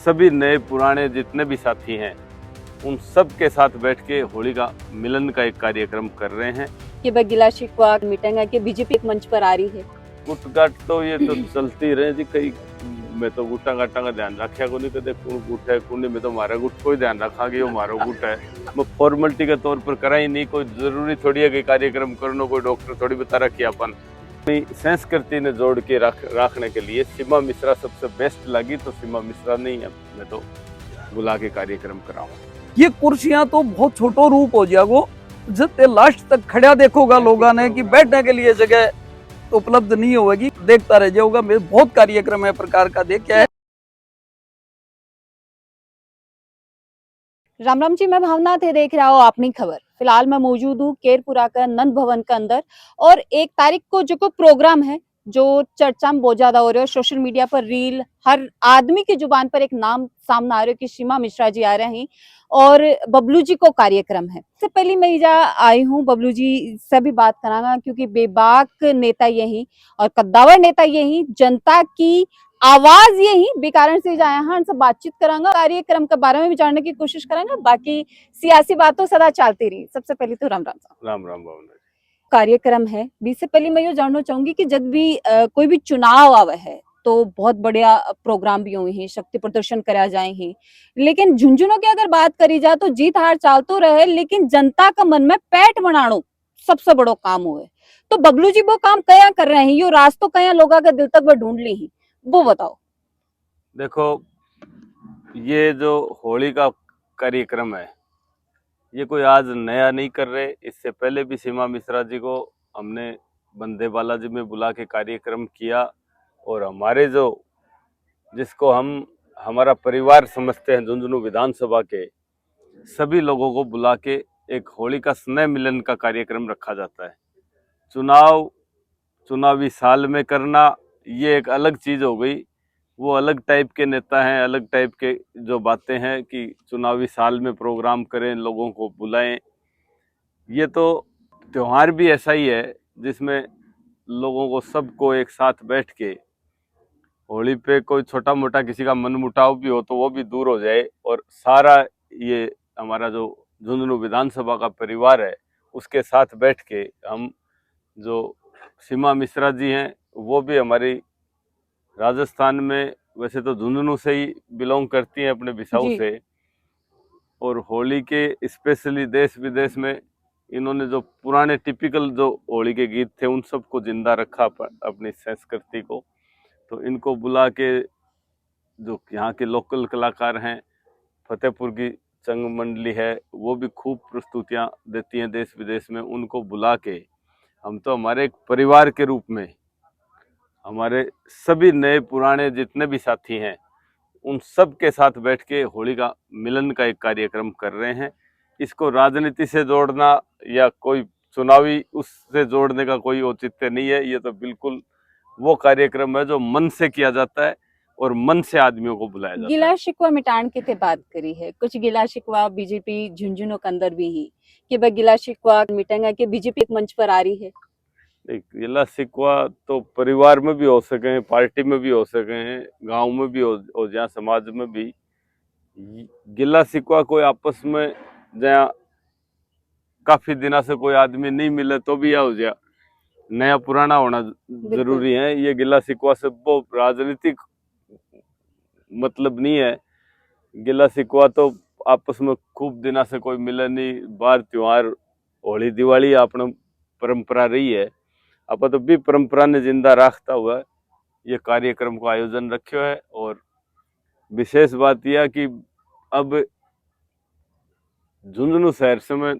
सभी नए पुराने जितने भी साथी हैं उन सब के साथ बैठ के होली का मिलन का एक कार्यक्रम कर रहे हैं। कि भाई गिला शिकवा मिटेंगे कि बीजेपी एक मंच पर आ रही है। गुटगाट तो ये तो चलती रहे जी। कई मैं तो गुटा गाटा का ध्यान रखा को नहीं कदे कौन गुट है कौन नहीं। मैं तो हमारा गुट को ही ध्यान रखा कि वो हमारा गुट है। मैं फॉर्मेलिटी के तौर पर करा ही नहीं। कोई जरूरी थोड़ी है कि कार्यक्रम करना। कोई डॉक्टर थोड़ी बता रखी अपन संस्कृति ने जोड़ के रखने के लिए सीमा मिश्रा सबसे बेस्ट लगी तो सीमा मिश्रा नहीं है मैं तो बुला के कार्यक्रम कराऊं। ये कुर्सियां तो बहुत छोटो रूप हो जाएगो। जब लास्ट तक खड़ा देखोगा लोगों ने कि बैठने के लिए जगह तो उपलब्ध नहीं होगी। देखता रह जाओगा। मैं बहुत कार्यक्रम है प्रकार का देखा है। राम राम जी, मैं भावना थे देख रहा हूँ अपनी खबर। फिलहाल मैं मौजूद हूँ केरपुरा का नंद भवन के अंदर और 1 तारीख को जो कोई प्रोग्राम है जो चर्चा में बहुत ज्यादा हो रहा है। सोशल मीडिया पर रील हर आदमी की जुबान पर एक नाम सामने आ रहा है कि सीमा मिश्रा जी आ रहे हैं और बबलू जी को कार्यक्रम है। इससे पहले मैं इजा आई हूँ बबलू जी से भी बात करांगा क्योंकि बेबाक नेता यही और कद्दावर नेता यही जनता की आवाज यही बेकारण से जाए हाँ उनसे बातचीत करांगा। कार्यक्रम के बारे में भी जानने की कोशिश करेंगे। बाकी सियासी बातों सदा चलती रही। सबसे पहले तो राम राम साहब। राम राम भावना। कार्यक्रम है बीस से पहले मैं ये जानना चाहूंगी कि जब भी कोई भी चुनाव आवे है तो बहुत बढ़िया प्रोग्राम भी हुए हैं, शक्ति प्रदर्शन करा जाए हैं, लेकिन झुंझुनों की अगर बात करी जाए तो जीत हार चाल तो रहे लेकिन जनता का मन में पैठ बनानो सबसे बड़ो काम हुए। तो बबलू जी वो काम कया कर रहे हैं, यो रास्तों कया लोगों के दिल तक वो ढूंढ ली ही, वो बताओ। देखो ये जो होली का कार्यक्रम है ये कोई आज नया नहीं कर रहे। इससे पहले भी सीमा मिश्रा जी को हमने बंदे बालाजी में बुला के कार्यक्रम किया और हमारे जो जिसको हम हमारा परिवार समझते हैं झुंझुनू विधानसभा के सभी लोगों को बुला के एक होली का स्नेह मिलन का कार्यक्रम रखा जाता है। चुनावी साल में करना ये एक अलग चीज हो गई। वो अलग टाइप के नेता हैं, अलग टाइप के जो बातें हैं कि चुनावी साल में प्रोग्राम करें, लोगों को बुलाएं। ये तो त्योहार भी ऐसा ही है जिसमें लोगों को सबको एक साथ बैठ के होली पे कोई छोटा मोटा किसी का मनमुटाव भी हो तो वो भी दूर हो जाए और सारा ये हमारा जो झुंझुनू विधानसभा का परिवार है उसके साथ बैठ के हम जो सीमा मिश्रा जी हैं वो भी हमारी राजस्थान में वैसे तो झुंझुनू से ही बिलोंग करती हैं अपने बिसाऊ से और होली के स्पेशली देश विदेश में इन्होंने जो पुराने टिपिकल जो होली के गीत थे उन सबको जिंदा रखा अपनी संस्कृति को। तो इनको बुला के जो यहाँ के लोकल कलाकार हैं, फतेहपुर की संघ मंडली है वो भी खूब प्रस्तुतियाँ देती हैं देश विदेश में। उनको बुला के हम तो हमारे एक परिवार के रूप में हमारे सभी नए पुराने जितने भी साथी हैं उन सब के साथ बैठ के होली का मिलन का एक कार्यक्रम कर रहे हैं। इसको राजनीति से जोड़ना या कोई चुनावी उससे जोड़ने का कोई औचित्य नहीं है। ये तो बिल्कुल वो कार्यक्रम है जो मन से किया जाता है और मन से आदमियों को बुलाया जाता है। गिला शिकवा मिटान के ते बात करी है, कुछ गिला शिकवा बीजेपी झुंझुनों के अंदर भी ही कि भाई गिला शिकवा मिटेंगे कि बीजेपी एक मंच पर आ रही है। गिला शिकवा तो परिवार में भी हो सके हैं, पार्टी में भी हो सके हैं, गांव में भी हो जहाँ समाज में भी। गिला शिकवा कोई आपस में जहाँ काफी दिनों से कोई आदमी नहीं मिले तो भी यह हो जाए नया पुराना होना जरूरी है। ये गिला शिकवा से वो राजनीतिक मतलब नहीं है। गिला शिकवा तो आपस में खूब दिनों से कोई मिले नहीं, बार त्योहार होली दिवाली अपना परंपरा रही है। आप तो भी परंपरा ने जिंदा रखता हुआ ये कार्यक्रम को आयोजन रखो है। और विशेष बात यह कि अब झुंझुनू शहर से मैं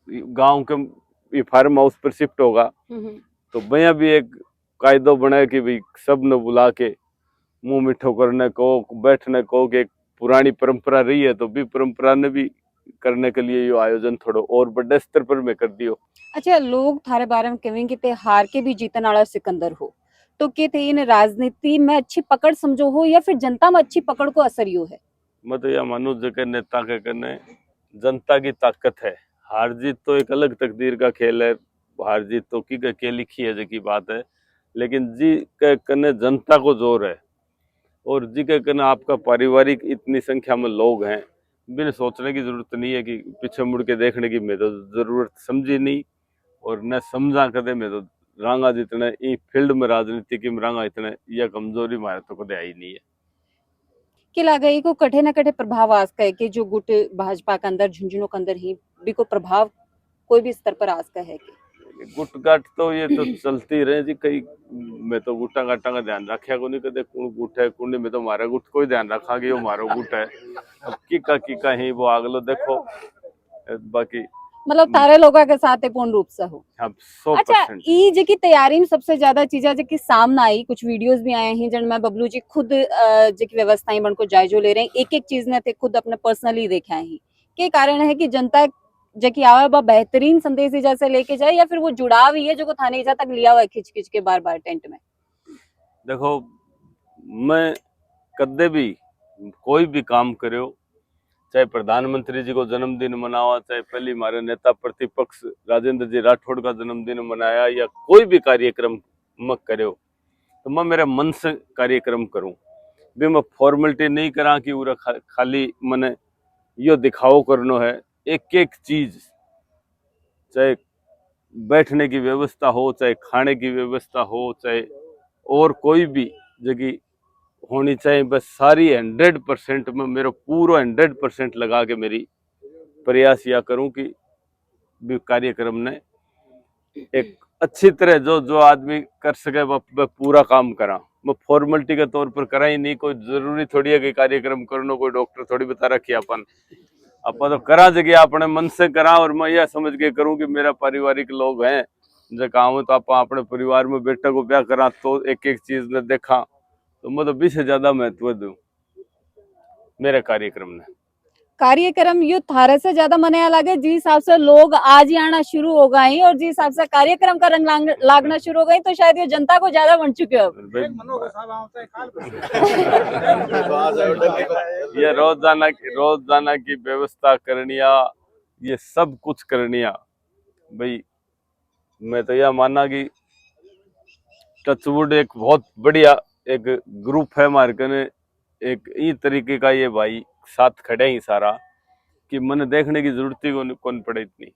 गांव के फार्म हाउस पर शिफ्ट होगा तो भैया भी एक कायदो बना कि भाई सब ने बुला के मुंह मिठो करने को बैठने को कि एक पुरानी परंपरा रही है तो भी परंपरा ने भी करने के लिए ये आयोजन थोड़ा और बड़े स्तर पर मैं कर दियो। अच्छा, लोग थारे बारे में कहेंगे कि हार के भी जीतने वाला सिकंदर हो तो के थे इन राजनीति में अच्छी पकड़ समझो हो या फिर जनता में अच्छी पकड़ को असर यू है। मैं तो यह मानू जो के नेता के करने जनता की ताकत है। हार जीत तो एक अलग तकदीर का खेल है। हार जीत तो की लिखी है जो की बात है, लेकिन जी के करने जनता को जोर है। और जी के कन आपका पारिवारिक इतनी संख्या में लोग हैं, बिन सोचने की जरूरत नहीं है कि पीछे मुड़ के देखने की मैं तो जरूरत समझी नहीं और न समझा कदे मैं तो रांगा जितने ई फील्ड में राजनीति की रांगा इतने यह कमजोरी मारे तो कदे आई नहीं है कि लागे को कठे न कठे प्रभाव आज का है कि जो गुट भाजपा के अंदर झुंझुनों के अंदर ही भी को प्रभाव कोई भी स्तर पर आज का है कि गुटगाट तो ये तो चलती रहे जी कई मैं तो गुटा गाटा का ध्यान रखा को नहीं कदे कौन गुट है कौन नहीं मैं तो मारा गुट को ही ध्यान रखा कि वो मारो गुट है अब की का ही वो आगलो देखो बाकी मतलब तारे लोगों के साथ पूर्ण रूप से हो। अब अच्छा 100% ई जेकी तैयारी में सबसे ज्यादा चीजें जेकी सामने आई, कुछ वीडियोस भी आए हैं जिनमें बबलू जी खुद जेकी व्यवस्थाएं बन को जायजो ले रहे हैं, एक एक चीज ने ते खुद अपने पर्सनली देखा है के कारण है कि जनता जेकी आवा बा बेहतरीन संदेश जैसे लेके जाए या फिर वो जुड़ाव ही है जो को थाने इजा तक लिया हुआ है खिंच खिंच के बार बार टेंट में। देखो मैं कदे भी कोई भी काम करो चाहे प्रधानमंत्री जी को जन्मदिन मनावा चाहे पहले हमारे नेता प्रतिपक्ष राजेंद्र जी राठौड़ का जन्मदिन मनाया या कोई भी कार्यक्रम मैं करो तो मैं मेरे मन से कार्यक्रम करूं भी मैं फॉर्मेलिटी नहीं करा कि पूरा खाली मैंने यो दिखाओ करनो है एक एक चीज चाहे बैठने की व्यवस्था हो चाहे खाने की व्यवस्था हो चाहे और कोई भी जगह होनी चाहिए बस सारी 100% में मेरा पूरा 100% लगा के मेरी प्रयास या करूं कि भी कार्यक्रम ने एक अच्छी तरह जो जो आदमी कर सके वह पूरा काम करा मैं फॉर्मेलिटी के तौर पर करा ही नहीं कोई जरूरी थोड़ी है कि कार्यक्रम करना कोई डॉक्टर थोड़ी बता रखी अपन तो करा जगह अपने मन से करा और मैं यह समझ के करूं कि मेरा पारिवारिक लोग हैं जो काम तो आप अपने परिवार में बेटे को ब्याह करा तो एक एक चीज ने देखा तो मैं तो 20 से ज्यादा महत्व दूं मेरे कार्यक्रम ने। कार्यक्रम यू थारे से ज्यादा मनाया लगे जिस हिसाब से लोग आज ही आना शुरू हो गए और जिस हिसाब से कार्यक्रम का रंग लागना शुरू हो गई तो शायद ये जनता को ज्यादा बन चुके हो। ये रोजाना की व्यवस्था करनिया ये सब कुछ करनिया भाई मैं तो यह माना कि टचवुड एक बहुत बढ़िया एक ग्रुप है हमारे कने एक ई तरीके का ये भाई साथ खड़े ही सारा कि मन देखने की जरूरत ही कौन पड़े इतनी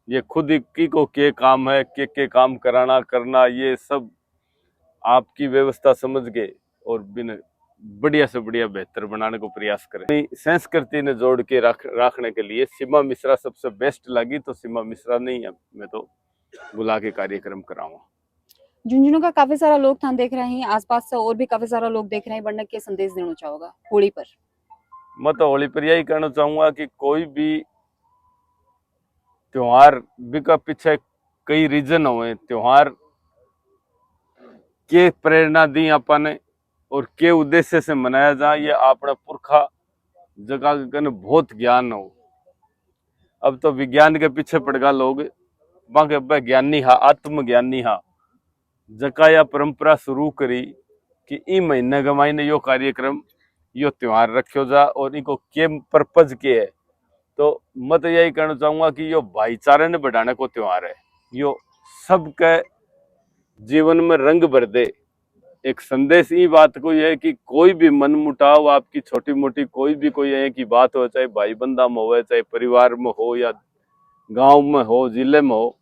ये खुद की को के काम है के काम कराना करना ये सब आपकी व्यवस्था समझ के और बिन बढ़िया से बढ़िया बेहतर बनाने को प्रयास करें संस्कृति ने जोड़ के रखने के लिए सीमा मिश्रा सबसे बेस्ट लगी तो सीमा मिश्रा नहीं है मैं तो बुला के कार्यक्रम कराऊंगा। झुंझुनू का काफी सारा लोग थान देख रहे हैं, आसपास से और भी काफी सारा लोग देख रहे हैं, बढ़ने के संदेश देना चाहोगा होली पर? मैं तो होली पर यही कहना चाहूंगा कि कोई भी त्योहार भी का पीछे कई रीजन हुए त्योहार के प्रेरणा दी अपन और के उद्देश्य से मनाया जाए ये अपना पुरखा जगह कने बहुत ज्ञान हो अब तो विज्ञान के पीछे पड़ गया लोग बाकी अब ज्ञानी हा आत्मज्ञानी हा जका या परंपरा शुरू करी कि ई महीने के महीने यो कार्यक्रम यो त्योहार रखो जा और इनको के पर्पज के है तो मैं तो यही कहना चाहूंगा कि यो भाईचारे ने बढ़ाने को त्योहार है यो सबके जीवन में रंग भर दे एक संदेश ई बात को यह है कि कोई भी मन मुटाव आपकी छोटी मोटी कोई भी कोई है की बात हो चाहे भाई बंदा में हो चाहे परिवार में हो या गांव में हो जिले में हो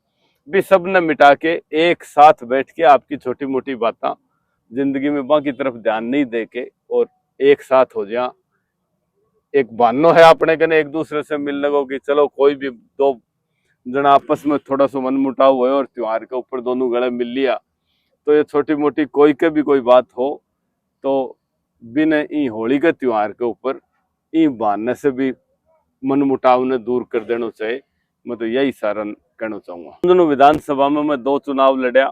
भी सब ने मिटा के एक साथ बैठ के आपकी छोटी मोटी बातें जिंदगी में बाकी तरफ ध्यान नहीं दे के और एक साथ हो जाए एक बहानो है अपने कने एक दूसरे से मिलने को कि चलो कोई भी दो जना आपस में थोड़ा सा मन मुटाव हुए और त्योहार के ऊपर दोनों गले मिल लिया तो ये छोटी मोटी कोई के भी कोई बात हो तो बिना ई होली के त्योहार के ऊपर ई बहाने से भी मन मुटाव ने दूर कर देना चाहिए मैं तो यही सारा कहना चाहूंगा। दोनों विधानसभा में मैं 2 चुनाव लड़ा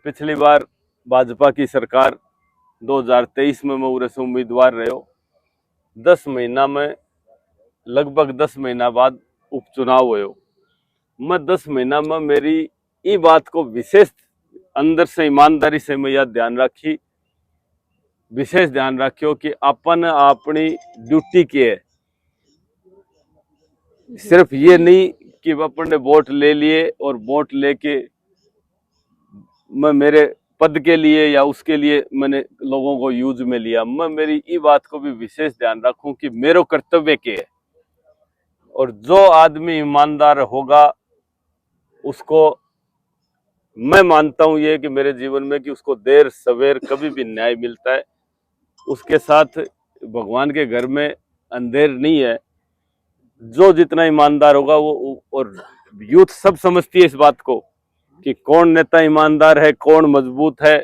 पिछली बार भाजपा की सरकार 2023 में मैं उरे से उम्मीदवार रहो 10 महीना में लगभग 10 महीना बाद उपचुनाव हो मैं 10 महीना में मेरी ई बात को विशेष अंदर से ईमानदारी से मैं यह ध्यान रखी विशेष ध्यान रखियो कि अपन अपनी ड्यूटी के है सिर्फ ये नहीं कि अपन ने वोट ले लिए और वोट लेके मैं मेरे पद के लिए या उसके लिए मैंने लोगों को यूज में लिया। मैं मेरी ये बात को भी विशेष ध्यान रखूं कि मेरो कर्तव्य के है, और जो आदमी ईमानदार होगा उसको मैं मानता हूं ये कि मेरे जीवन में कि उसको देर सवेर कभी भी न्याय मिलता है। उसके साथ भगवान के घर में अंधेर नहीं है। जो जितना ईमानदार होगा वो, और यूथ सब समझती है इस बात को कि कौन नेता ईमानदार है, कौन मजबूत है,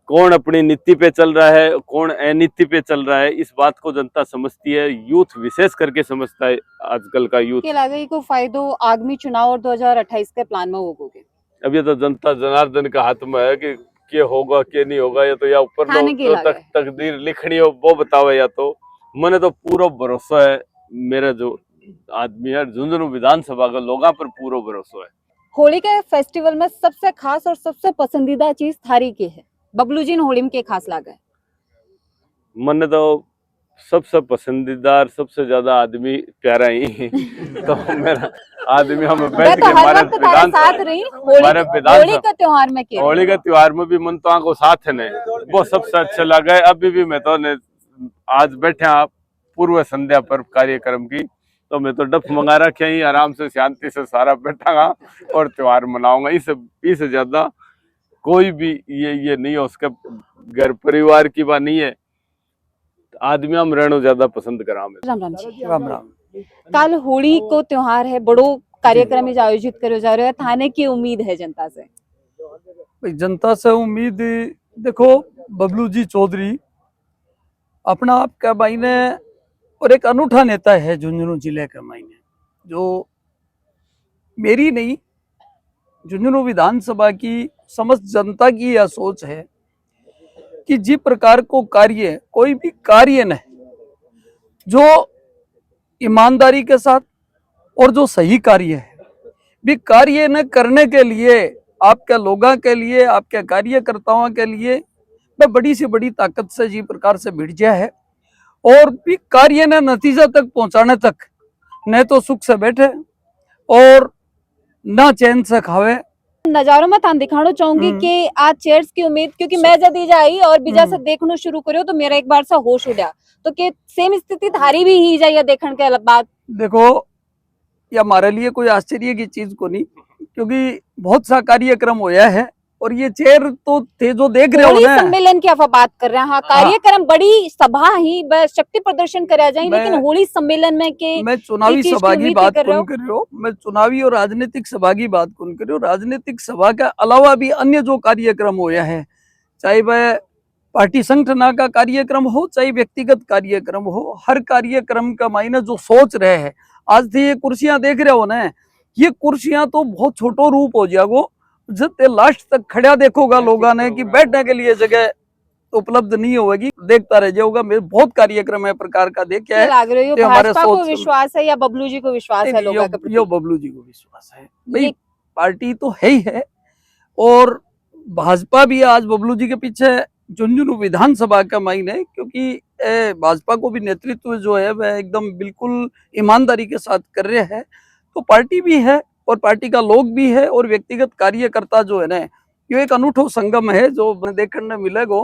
कौन अपनी नीति पे चल रहा है, कौन अनीति पे चल रहा है। इस बात को जनता समझती है, यूथ विशेष करके समझता है आजकल का यूथ। के लागे को फायदो आगामी चुनाव और 2028 के प्लान में होगोगे? अब ये तो जनता जनार्दन का हाथ में है कि क्या होगा क्या नहीं होगा, ये तो या ऊपर खाने की लोग लागत है। तकदीर लिखनी हो वो बतावे। या तो मैंने तो पूरा भरोसा है, मेरा जो आदमी है झुंझुनू विधानसभा का लोगों पर पूरा भरोसा है। होली के फेस्टिवल में सबसे खास और सबसे पसंदीदा चीज थारी की है? बबलू जी ने होली में के खास लागा है? मैंने तो सबसे पसंदीदा सबसे ज्यादा आदमी प्यारा ही तो मेरा आदमी हम बैठ मैं के तो हर हमारे वक्त तारे साथ रही। हमारे होली का त्योहार में के होली के त्योहार में भी मन तो को साथ है ने वो सबसे अच्छा लगा है। अभी भी मैं तो ने आज बैठे आप पूर्व संध्या पर कार्यक्रम की, तो मैं तो डफ मंगा रखे ही, आराम से शांति से सारा बैठागा और त्योहार मनाऊंगा। इससे ज्यादा कोई भी ये नहीं है, उसके घर परिवार की बात नहीं है। आदमी हम रहना ज्यादा पसंद करा। राम राम जी। राम राम। कल होली को त्योहार है, बड़ो कार्यक्रम आयोजित करो जा रहे हो, थाने की उम्मीद है जनता से? भाई जनता से उम्मीद देखो, बबलू जी चौधरी अपना आप का मायने और एक अनूठा नेता है झुंझुनू जिले का मायने, जो मेरी नहीं झुंझुनू विधानसभा की समस्त जनता की यह सोच है कि जिस प्रकार को कार्य कोई भी कार्य न जो ईमानदारी के साथ और जो सही कार्य है भी कार्य न करने के लिए आपके लोगों के लिए आपके कार्यकर्ताओं के लिए मैं बड़ी से बड़ी ताकत से जी प्रकार से भिड़ गया है, और भी कार्य ने नतीजा तक पहुंचाने तक न तो सुख से बैठे और ना चैन से खावे। नजारों में थान दिखाना चाहूंगी कि आज चेयर्स की उम्मीद, क्योंकि मैं जब आई और बीजा से देखना शुरू करो तो मेरा एक बार सा होश उड़ा, तो कि सेम स्थिति थारी भी ही जाइए देखने के बाद। देखो ये हमारे लिए कोई आश्चर्य की चीज को नहीं, क्योंकि बहुत सा कार्यक्रम होया है और ये चेयर तो थे जो देख रहे हो होली ना। सम्मेलन की आप बात कर रहे हैं? हाँ, कार्यक्रम बड़ी सभा ही शक्ति प्रदर्शन करा जाए, लेकिन होली सम्मेलन में के मैं चुनावी चीज की सभा की उम्मीद बात कर रहे कौन हो? कर रही हो, मैं चुनावी और राजनीतिक सभा की बात कौन कर रही हो। राजनीतिक सभा के अलावा भी अन्य जो कार्यक्रम होया है, चाहे वह पार्टी संगठन का कार्यक्रम हो चाहे व्यक्तिगत कार्यक्रम हो, हर कार्यक्रम का मायने जो सोच रहे हैं। आज थी ये कुर्सियां देख रहे हो ना, ये कुर्सियां तो बहुत छोटो रूप हो जाएगो जब लास्ट तक खड़ा देखोगा लोगों ने कि बैठने के लिए जगह उपलब्ध नहीं होगी। देखता रह जाओगा, मेरे बहुत कार्यक्रम है प्रकार का देखा है। लग रही है भाजपा को विश्वास है या बबलू जी को विश्वास है लोगों के प्रति? यो बबलू जी को विश्वास है भाई, पार्टी तो है ही है और भाजपा भी आज बबलू जी के पीछे झुंझुनू विधानसभा का मायने, क्योंकि भाजपा को भी नेतृत्व जो है वह एकदम बिल्कुल ईमानदारी के साथ कर रहे हैं। तो पार्टी भी है और पार्टी का लोग भी है और व्यक्तिगत कार्यकर्ता जो है ना, ये एक अनूठो संगम है जो देखने मिलेगा।